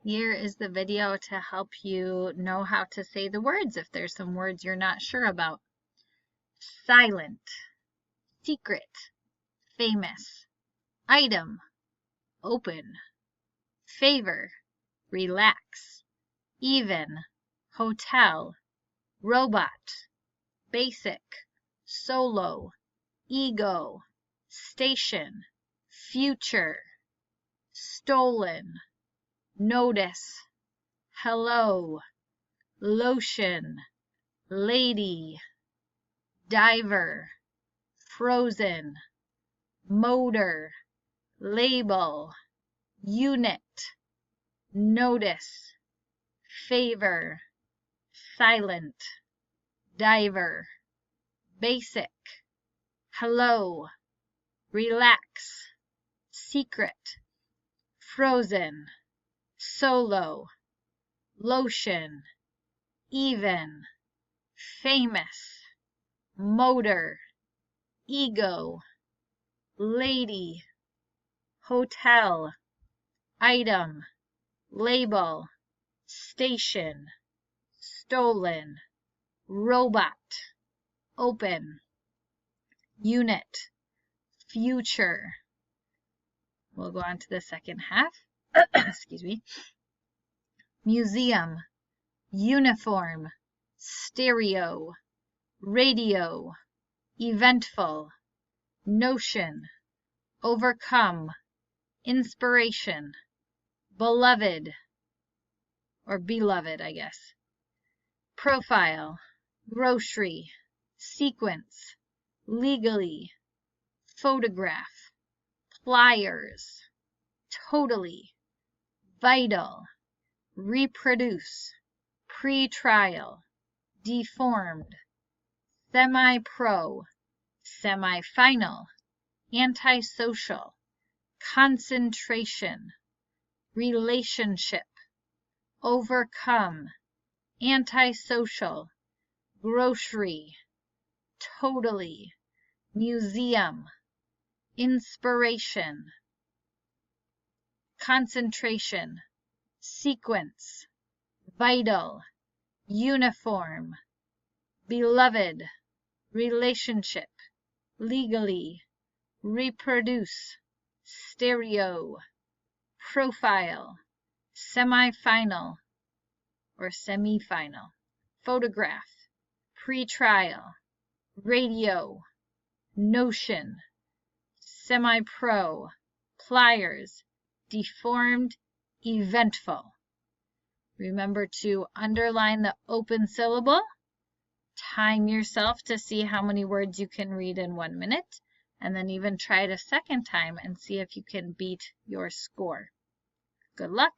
Here is the video to help you know how to say the words if there's some words you're not sure about. Silent, secret, famous, item, open, favor, relax, even, hotel, robot, basic, solo, ego, station, future, stolen, notice, hello, lotion, lady, diver, frozen, motor, label, unit, notice, favor, silent, diver, basic, hello, relax, secret, frozen, solo, lotion, even, famous, motor, ego, lady, hotel, item, label, station, stolen, robot, open, unit, future. We'll go on to the second half. Excuse me. Museum, uniform, stereo, radio, eventful, notion, overcome, inspiration, beloved, or beloved, I guess, profile, grocery, sequence, legally, photograph, pliers, totally, vital, reproduce, pre-trial, deformed, semi-pro, semi-final, antisocial, concentration, relationship, overcome, antisocial, grocery, totally, museum, inspiration, concentration, sequence, vital, uniform, beloved, relationship, legally, reproduce, stereo, profile, semi-final or semi-final, photograph, pre-trial, radio, notion, semi-pro, pliers, deformed, eventful. Remember to underline the open syllable, time yourself to see how many words you can read in 1 minute, and then even try it a second time and see if you can beat your score. Good luck!